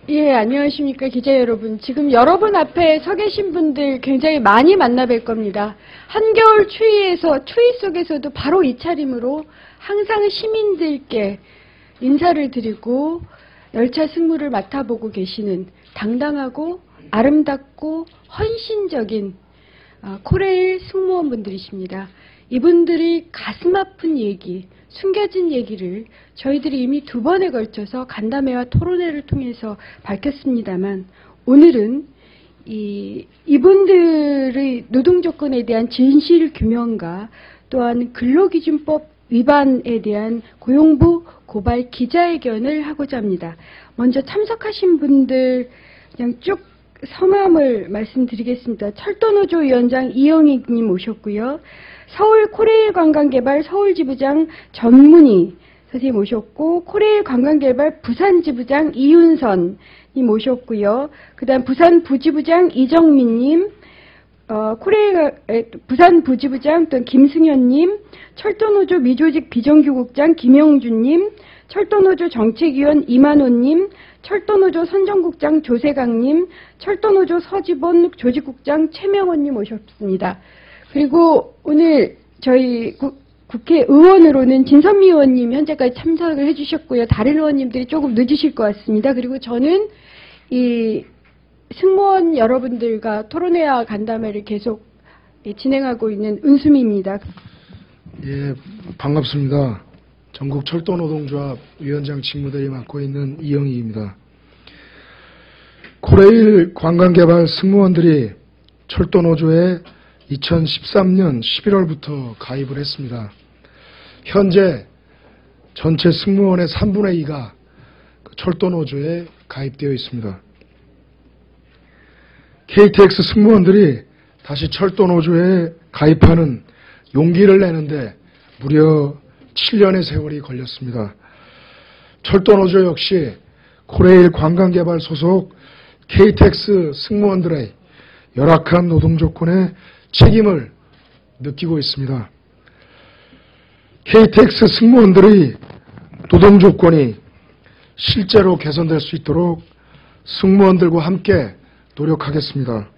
예, 안녕하십니까, 기자 여러분. 지금 여러분 앞에 서 계신 분들 굉장히 많이 만나 뵐 겁니다. 한겨울 추위에서, 추위 속에서도 바로 이 차림으로 항상 시민들께 인사를 드리고 열차 승무를 맡아보고 계시는 당당하고 아름답고 헌신적인 코레일 승무원분들이십니다. 이분들이 가슴 아픈 얘기, 숨겨진 얘기를 저희들이 이미 2번에 걸쳐서 간담회와 토론회를 통해서 밝혔습니다만, 오늘은 이분들의 노동조건에 대한 진실 규명과 또한 근로기준법 위반에 대한 고용부 고발 기자회견을 하고자 합니다. 먼저 참석하신 분들 그냥 쭉 성함을 말씀드리겠습니다. 철도노조 위원장 이영익님 오셨고요. 서울 코레일 관광개발 서울지부장 전문희 선생님 오셨고, 코레일 관광개발 부산지부장 이윤선님 오셨고요. 그 다음 부산 부지부장 이정민님, 부산 부지부장 또 김승현님, 철도노조 미조직 비정규국장 김영준님, 철도노조 정책위원 이만호님, 철도노조 선정국장 조세강님, 철도노조 서지본 조직국장 최명원님 오셨습니다. 그리고 오늘 저희 국회의원으로는 진선미 의원님 현재까지 참석을 해주셨고요. 다른 의원님들이 조금 늦으실 것 같습니다. 그리고 저는 이 승무원 여러분들과 토론회와 간담회를 계속 진행하고 있는 은수미입니다. 예, 반갑습니다. 전국철도노동조합 위원장 직무대리 맡고 있는 이영희입니다. 코레일 관광개발 승무원들이 철도노조에 2013년 11월부터 가입을 했습니다. 현재 전체 승무원의 3분의 2가 철도노조에 가입되어 있습니다. KTX 승무원들이 다시 철도노조에 가입하는 용기를 내는데 무려 7년의 세월이 걸렸습니다. 철도노조 역시 코레일 관광개발 소속 KTX 승무원들의 열악한 노동조건에 책임을 느끼고 있습니다. KTX 승무원들의 노동조건이 실제로 개선될 수 있도록 승무원들과 함께 노력하겠습니다.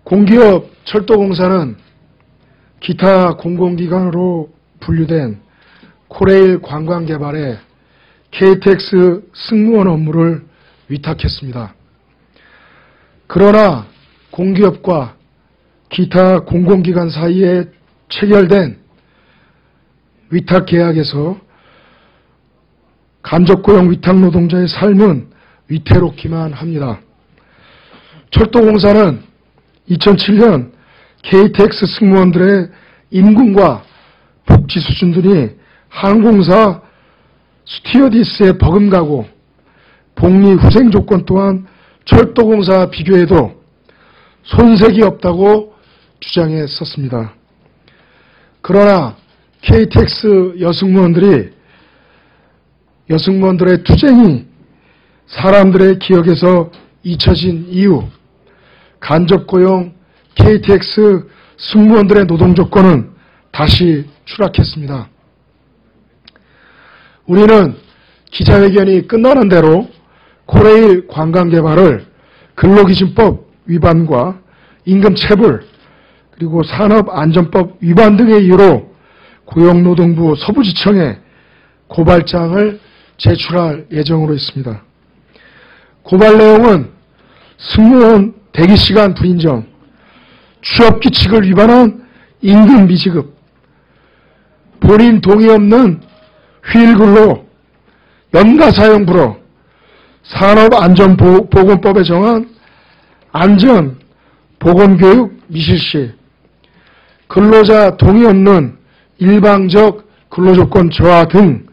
공기업 철도공사는 기타 공공기관으로 분류된 코레일 관광개발에 KTX 승무원 업무를 위탁했습니다. 그러나 공기업과 기타 공공기관 사이에 체결된 위탁계약에서 간접고용 위탁노동자의 삶은 위태롭기만 합니다. 철도공사는 2007년 KTX 승무원들의 임금과 복지 수준들이 항공사 스튜어디스에 버금가고 복리 후생 조건 또한 철도공사와 비교해도 손색이 없다고 주장했었습니다. 그러나 KTX 여승무원들의 투쟁이 사람들의 기억에서 잊혀진 이후 간접고용 KTX 승무원들의 노동조건은 다시 추락했습니다. 우리는 기자회견이 끝나는 대로 코레일 관광개발을 근로기준법 위반과 임금체불 그리고 산업안전법 위반 등의 이유로 고용노동부 서부지청에 고발장을 제출할 예정으로 있습니다. 고발 내용은 승무원 대기시간 불인정, 취업규칙을 위반한 임금 미지급, 본인 동의 없는 휴일근로, 연가사용 불허, 산업안전보건법에 정한 안전보건교육 미실시, 근로자 동의 없는 일방적 근로조건 저하 등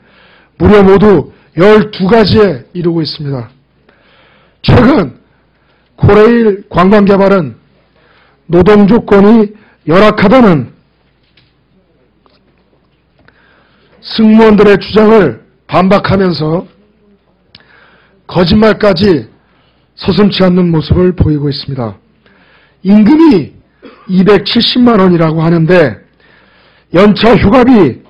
무려 모두 12가지에 이르고 있습니다. 최근 코레일 관광개발은 노동조건이 열악하다는 승무원들의 주장을 반박하면서 거짓말까지 서슴지 않는 모습을 보이고 있습니다. 임금이 270만 원이라고 하는데 연차 휴가비,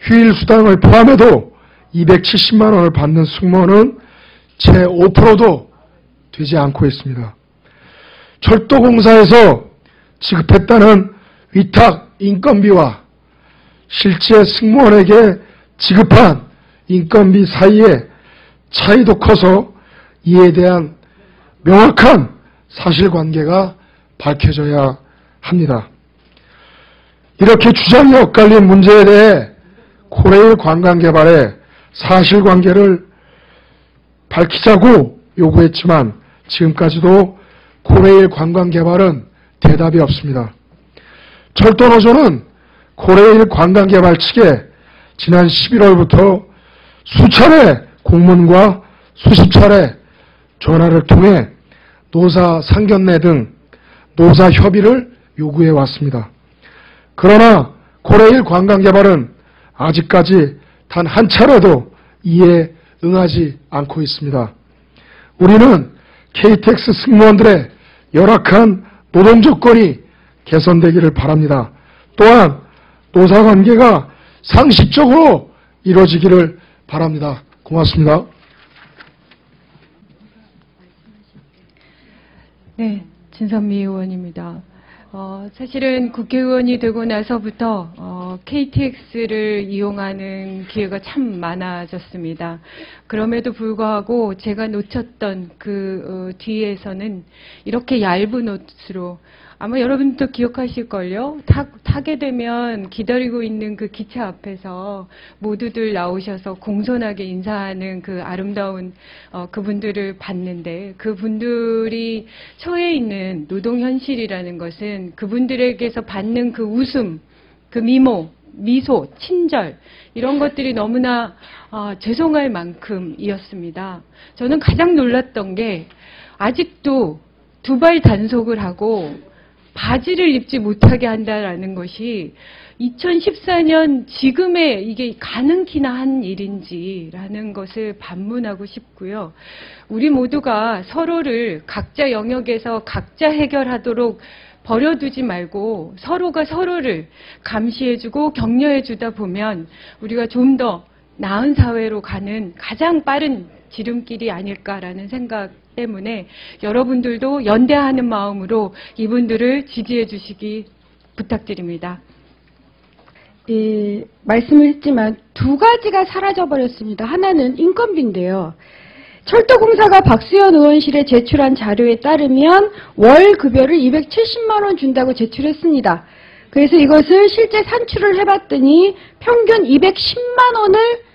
휴일수당을 포함해도 270만 원을 받는 승무원은 채 5%도 되지 않고 있습니다. 철도공사에서 지급했다는 위탁 인건비와 실제 승무원에게 지급한 인건비 사이에 차이도 커서 이에 대한 명확한 사실관계가 밝혀져야 합니다. 이렇게 주장이 엇갈린 문제에 대해 코레일 관광개발의 사실관계를 밝히자고 요구했지만 지금까지도 코레일 관광개발은 대답이 없습니다. 철도노조는 코레일 관광개발 측에 지난 11월부터 수차례 공문과 수십 차례 전화를 통해 노사 상견례 등 노사 협의를 요구해 왔습니다. 그러나 코레일 관광개발은 아직까지 단 한 차례도 이에 응하지 않고 있습니다. 우리는 KTX 승무원들의 열악한 노동 조건이 개선되기를 바랍니다. 또한 노사관계가 상식적으로 이루어지기를 바랍니다. 고맙습니다. 네, 진선미 의원입니다. 사실은 국회의원이 되고 나서부터 KTX를 이용하는 기회가 참 많아졌습니다. 그럼에도 불구하고 제가 놓쳤던 그 뒤에서는 이렇게 얇은 옷으로 아마 여러분도 기억하실걸요? 타게 되면 기다리고 있는 그 기차 앞에서 모두들 나오셔서 공손하게 인사하는 그 아름다운 그분들을 봤는데, 그분들이 처해 있는 노동 현실이라는 것은 그분들에게서 받는 그 웃음, 그 미소, 친절, 이런 것들이 너무나 죄송할 만큼이었습니다. 저는 가장 놀랐던 게 아직도 두 발 단속을 하고 바지를 입지 못하게 한다라는 것이 2014년 지금의 이게 가능키나 한 일인지라는 것을 반문하고 싶고요. 우리 모두가 서로를 각자 영역에서 각자 해결하도록 버려두지 말고 서로가 서로를 감시해주고 격려해주다 보면 우리가 좀 더 나은 사회로 가는 가장 빠른 지름길이 아닐까라는 생각 때문에 여러분들도 연대하는 마음으로 이분들을 지지해 주시기 부탁드립니다. 말씀을 했지만 두 가지가 사라져버렸습니다. 하나는 인건비인데요. 철도공사가 박수현 의원실에 제출한 자료에 따르면 월 급여를 270만 원 준다고 제출했습니다. 그래서 이것을 실제 산출을 해봤더니 평균 210만 원을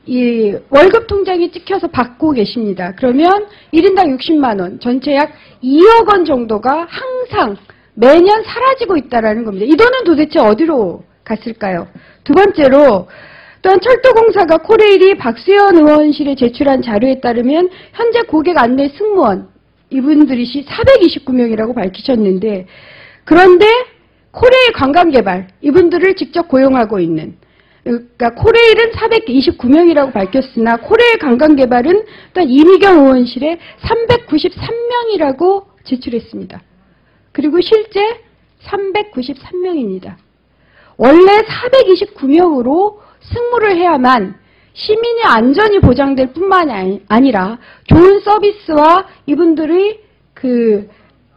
이 월급 통장에 찍혀서 받고 계십니다. 그러면 1인당 60만 원, 전체 약 2억 원 정도가 항상 매년 사라지고 있다는 겁니다. 이 돈은 도대체 어디로 갔을까요? 두 번째로 또한 철도공사가 코레일이 박수현 의원실에 제출한 자료에 따르면 현재 고객 안내 승무원 이분들이 429명이라고 밝히셨는데, 그런데 코레일 관광개발 이분들을 직접 고용하고 있는, 그러니까 코레일은 429명이라고 밝혔으나 코레일 관광개발은 또한 이미경 의원실에 393명이라고 제출했습니다. 그리고 실제 393명입니다. 원래 429명으로 승무를 해야만 시민의 안전이 보장될 뿐만 아니라 좋은 서비스와 이분들의 그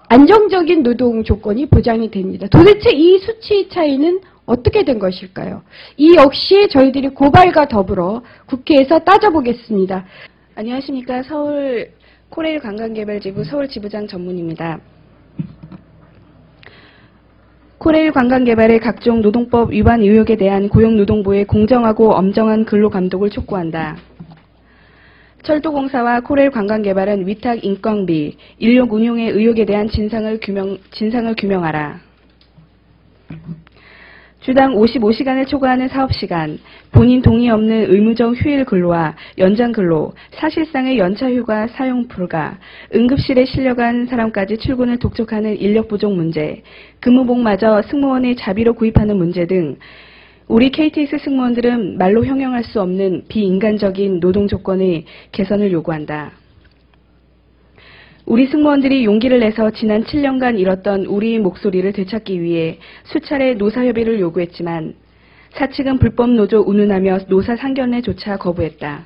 안정적인 노동 조건이 보장이 됩니다. 도대체 이 수치 차이는 어떻게 된 것일까요? 이 역시 저희들이 고발과 더불어 국회에서 따져보겠습니다. 안녕하십니까. 서울 코레일 관광개발지부 서울지부장 전문입니다. 코레일 관광개발의 각종 노동법 위반 의혹에 대한 고용노동부의 공정하고 엄정한 근로감독을 촉구한다. 철도공사와 코레일 관광개발은 위탁 인건비, 인력 운용의 의혹에 대한 진상을 규명하라. 주당 55시간을 초과하는 사업시간, 본인 동의 없는 의무적 휴일 근로와 연장 근로, 사실상의 연차 휴가 사용 불가, 응급실에 실려간 사람까지 출근을 독촉하는 인력 부족 문제, 근무복마저 승무원의 자비로 구입하는 문제 등 우리 KTX 승무원들은 말로 형용할 수 없는 비인간적인 노동 조건의 개선을 요구한다. 우리 승무원들이 용기를 내서 지난 7년간 잃었던 우리의 목소리를 되찾기 위해 수차례 노사협의를 요구했지만 사측은 불법 노조 운운하며 노사 상견례조차 거부했다.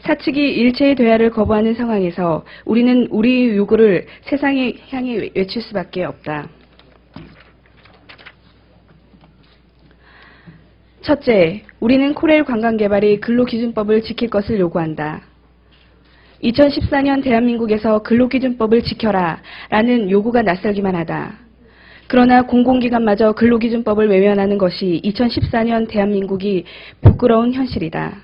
사측이 일체의 대화를 거부하는 상황에서 우리는 우리의 요구를 세상에 향해 외칠 수밖에 없다. 첫째, 우리는 코레일 관광개발의 근로기준법을 지킬 것을 요구한다. 2014년 대한민국에서 근로기준법을 지켜라 라는 요구가 낯설기만 하다. 그러나 공공기관마저 근로기준법을 외면하는 것이 2014년 대한민국이 부끄러운 현실이다.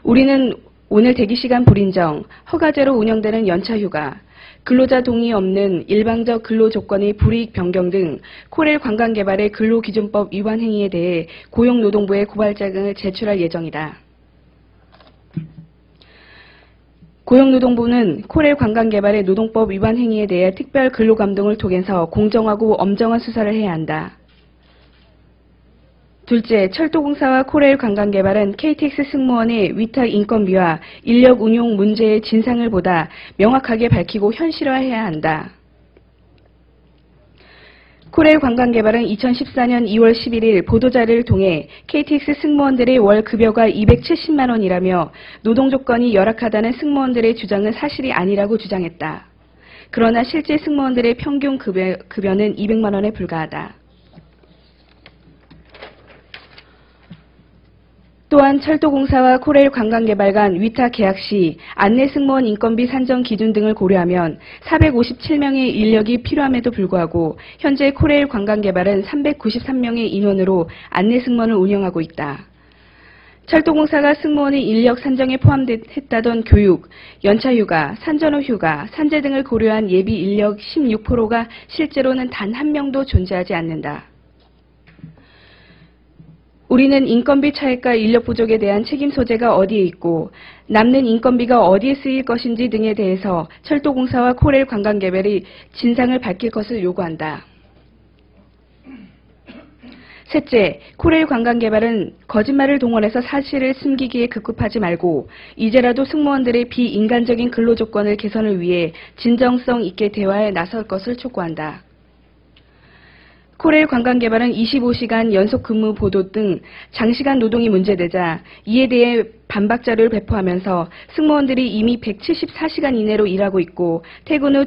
우리는 오늘 대기시간 불인정, 허가제로 운영되는 연차휴가, 근로자 동의 없는 일방적 근로조건의 불이익 변경 등 코레일 관광개발의 근로기준법 위반 행위에 대해 고용노동부에 고발장을 제출할 예정이다. 고용노동부는 코레일 관광개발의 노동법 위반 행위에 대해 특별 근로감독을 통해서 공정하고 엄정한 수사를 해야 한다. 둘째, 철도공사와 코레일 관광개발은 KTX 승무원의 위탁 인건비와 인력 운용 문제의 진상을 보다 명확하게 밝히고 현실화해야 한다. 코레일 관광개발은 2014년 2월 11일 보도자료를 통해 KTX 승무원들의 월 급여가 270만 원이라며 노동조건이 열악하다는 승무원들의 주장은 사실이 아니라고 주장했다. 그러나 실제 승무원들의 평균 급여는 200만 원에 불과하다. 또한 철도공사와 코레일 관광개발 간 위탁 계약 시 안내승무원 인건비 산정 기준 등을 고려하면 457명의 인력이 필요함에도 불구하고 현재 코레일 관광개발은 393명의 인원으로 안내승무원을 운영하고 있다. 철도공사가 승무원의 인력 산정에 포함했다던 교육, 연차휴가, 산전후휴가, 산재 등을 고려한 예비 인력 16%가 실제로는 단 한 명도 존재하지 않는다. 우리는 인건비 차익과 인력 부족에 대한 책임 소재가 어디에 있고 남는 인건비가 어디에 쓰일 것인지 등에 대해서 철도공사와 코레일 관광개발이 진상을 밝힐 것을 요구한다. 셋째, 코레일 관광개발은 거짓말을 동원해서 사실을 숨기기에 급급하지 말고 이제라도 승무원들의 비인간적인 근로조건을 개선을 위해 진정성 있게 대화에 나설 것을 촉구한다. 코레일 관광개발은 25시간 연속 근무 보도 등 장시간 노동이 문제되자 이에 대해 반박 자료를 배포하면서 승무원들이 이미 174시간 이내로 일하고 있고 퇴근 후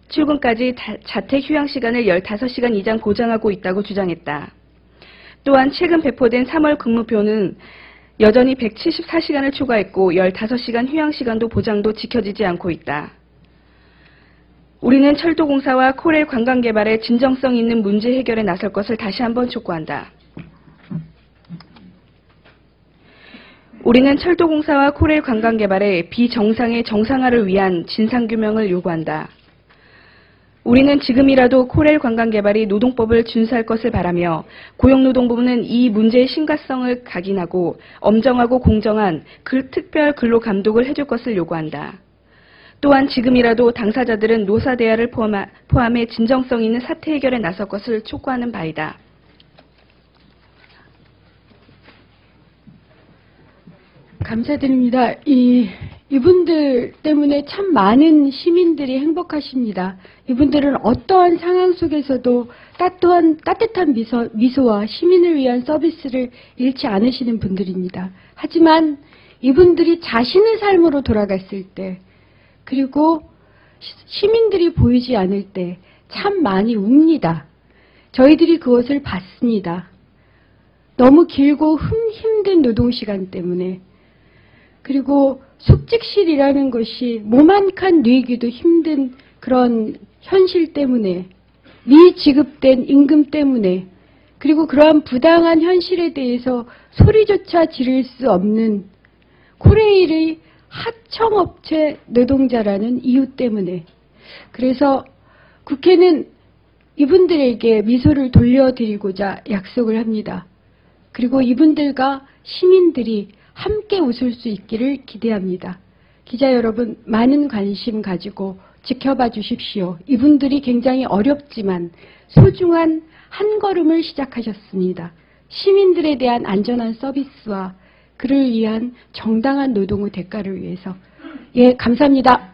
출근까지 자택 휴양 시간을 15시간 이상 보장하고 있다고 주장했다. 또한 최근 배포된 3월 근무표는 여전히 174시간을 초과했고 15시간 휴양 시간도 보장도 지켜지지 않고 있다. 우리는 철도공사와 코레일 관광개발의 진정성 있는 문제 해결에 나설 것을 다시 한번 촉구한다. 우리는 철도공사와 코레일 관광개발의 비정상의 정상화를 위한 진상규명을 요구한다. 우리는 지금이라도 코레일 관광개발이 노동법을 준수할 것을 바라며 고용노동부는 이 문제의 심각성을 각인하고 엄정하고 공정한 특별 근로감독을 해줄 것을 요구한다. 또한 지금이라도 당사자들은 노사 대화를 포함해 진정성 있는 사태 해결에 나설 것을 촉구하는 바이다. 감사드립니다. 이분들 때문에 참 많은 시민들이 행복하십니다. 이분들은 어떠한 상황 속에서도 따뜻한 미소와 시민을 위한 서비스를 잃지 않으시는 분들입니다. 하지만 이분들이 자신의 삶으로 돌아갔을 때 그리고 시민들이 보이지 않을 때 참 많이 웁니다. 저희들이 그것을 봤습니다. 너무 길고 힘든 노동시간 때문에 그리고 숙직실이라는 것이 몸 한 칸 누이기도 힘든 그런 현실 때문에 미지급된 임금 때문에 그리고 그러한 부당한 현실에 대해서 소리조차 지를 수 없는 코레일의 하청업체 노동자라는 이유 때문에 그래서 국회는 이분들에게 미소를 돌려드리고자 약속을 합니다. 그리고 이분들과 시민들이 함께 웃을 수 있기를 기대합니다. 기자 여러분 많은 관심 가지고 지켜봐 주십시오. 이분들이 굉장히 어렵지만 소중한 한 걸음을 시작하셨습니다. 시민들에 대한 안전한 서비스와 그를 위한 정당한 노동의 대가를 위해서. 예, 감사합니다.